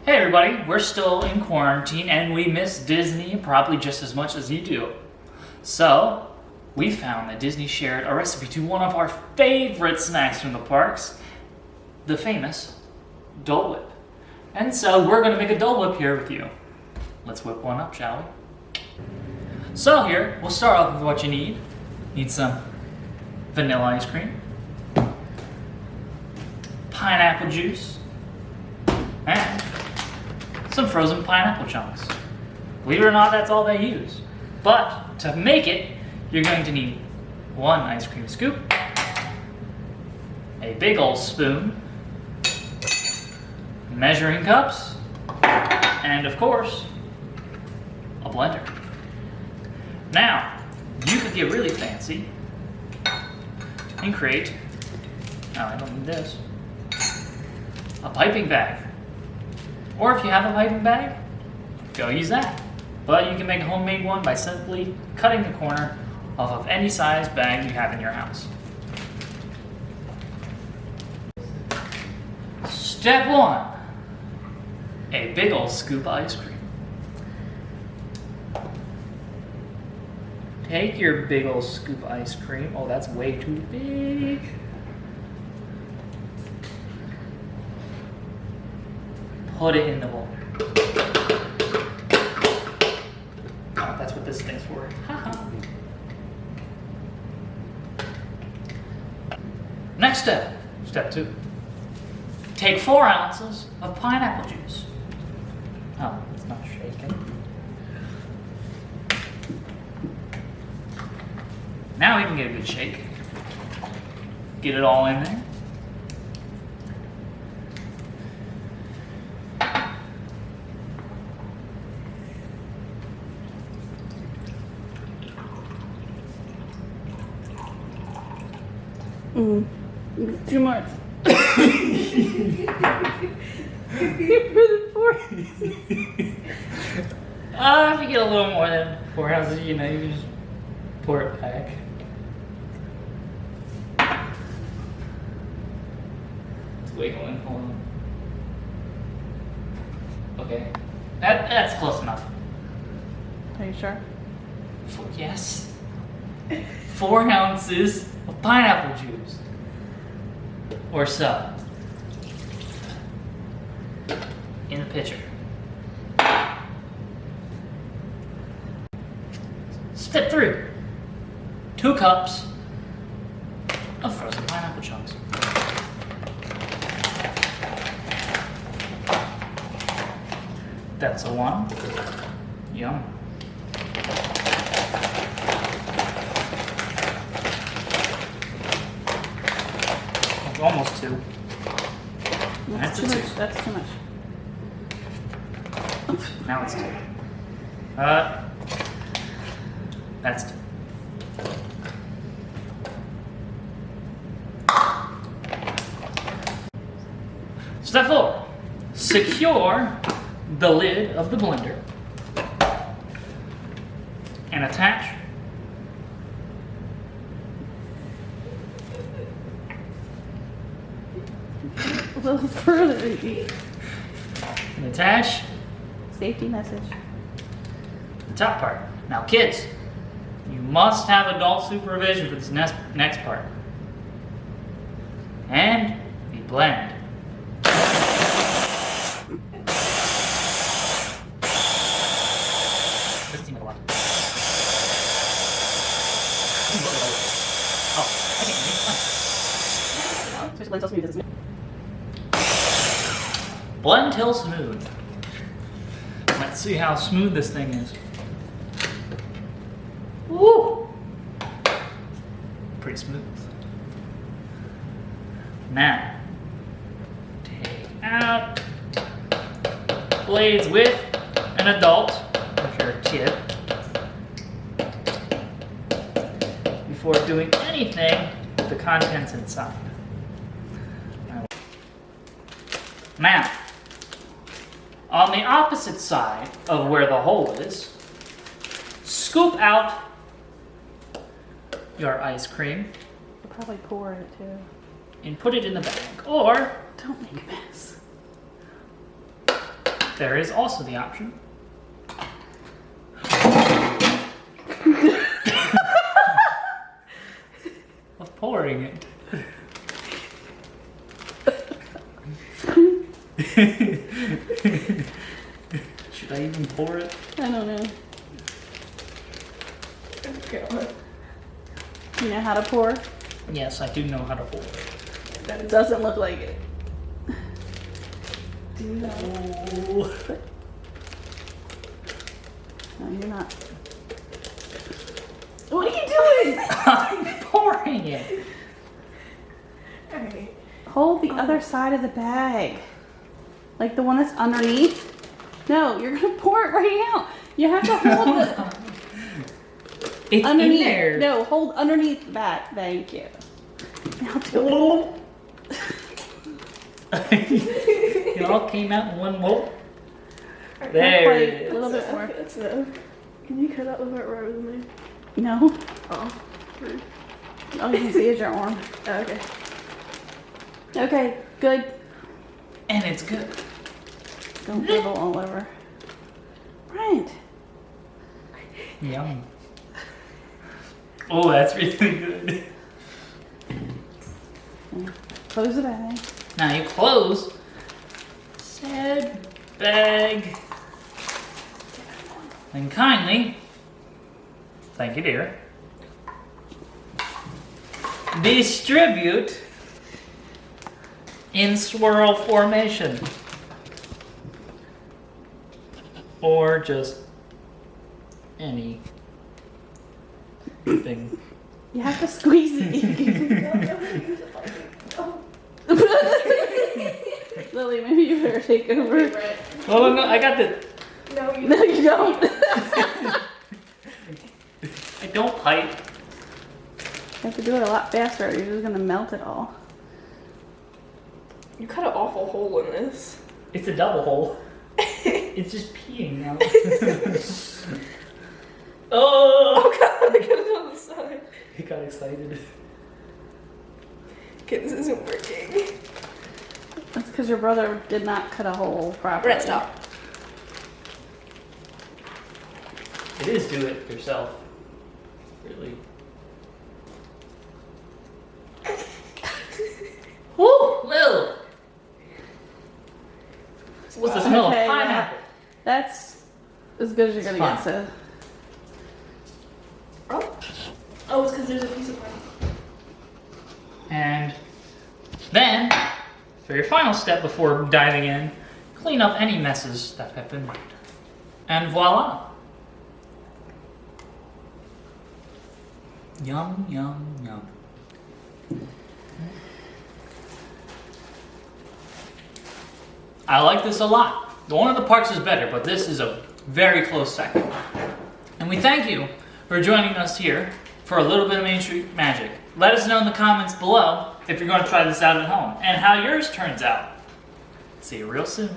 Hey everybody, we're still in quarantine and we miss Disney probably just as much as you do. So, we found that Disney shared a recipe to one of our favorite snacks from the parks, the famous Dole Whip. And so we're gonna make a Dole Whip here with you. Let's whip one up, shall we? So here, we'll start off with what you need. Need some vanilla ice cream, pineapple juice, and some frozen pineapple chunks. Believe it or not, that's all they use. But to make it, you're going to need one ice cream scoop, a big old spoon, measuring cups, and of course, a blender. Now, you could get really fancy and create, I don't need this, a piping bag. Or if you have a piping bag, go use that. But you can make a homemade one by simply cutting the corner off of any size bag you have in your house. Step 1, a big old scoop of ice cream. Take your big old scoop of ice cream. Oh, that's way too big. Put it in the bowl. Oh, that's what this thing's for. Next step, step 2. Take 4 ounces of pineapple juice. Oh, it's not shaking. Now we can get a good shake. Get it all in there. Too much. For the 4 ounces. If you get a little more than 4 ounces, you know, you can just pour it back. It's wiggling, hold on. Okay, that's close enough. Are you sure? Yes. 4 ounces of pineapple juice. Or so. In the pitcher. Step 3. 2 cups of frozen pineapple chunks. That's a 1. Yum. Almost 2. That's too 2. much. That's too much. Now it's 2. That's 2. Step 4. Secure the lid of the blender and attach A little further. Safety message. the top part. Now kids, you must have adult supervision for this next part. And we blend. This seems like a lot. Oh, I can't make it. Blend till smooth. Let's see how smooth this thing is. Woo! Pretty smooth. Now, take out blades with an adult, if you're a kid, before doing anything with the contents inside. Now, on the opposite side of where the hole is, scoop out your ice cream You'll probably pour it too. and put it in the bag. Or Don't make a mess. there is also the option of pouring it. Should I even pour it? I don't know. You know how to pour? Yes, I do know how to pour it. That doesn't look like it. Do you know? Oh. No, you're not. What are you doing? I'm pouring it. Alright. Hold the other side of the bag. Like the one that's underneath. No, you're gonna pour it right out. You have to hold it It's underneath. in there. No, hold underneath the bag. Thank you. Now do It all came out in one mold. it. There Like, it a is. little bit more. That's enough. Can you cut out the part where I was in there? No. Oh. Rude. All you can see is your arm. Oh, okay. Okay, good. And it's good. Don't dribble all over. Right. Yum. Oh, that's really good. Close the bag. Now you close said bag. And kindly, thank you, dear, distribute in swirl formation. Or just any thing. You have to squeeze it. Lily, maybe you better take over. Oh no, I got the. No, you No, you don't. I don't pipe. You have to do it a lot faster or you're just gonna melt it all. You cut an awful hole in this. It's a double hole. It's just peeing now. Oh! Oh god, I got it on the side. He got excited. Okay, this isn't working. That's because your brother did not cut a hole properly. Brett, stop. It is do it yourself. Really. Woo! Lil! What's the smell Okay, of pineapple? That's as good as you're gonna Fine. get, so. Oh, it's because there's a piece of pineapple. And then, for your final step before diving in, clean up any messes that have been made. And voila! Yum, yum, yum. I like this a lot. One of the parks is better, but this is a very close second. And we thank you for joining us here for a little bit of Main Street Magic. Let us know in the comments below if you're going to try this out at home and how yours turns out. See you real soon.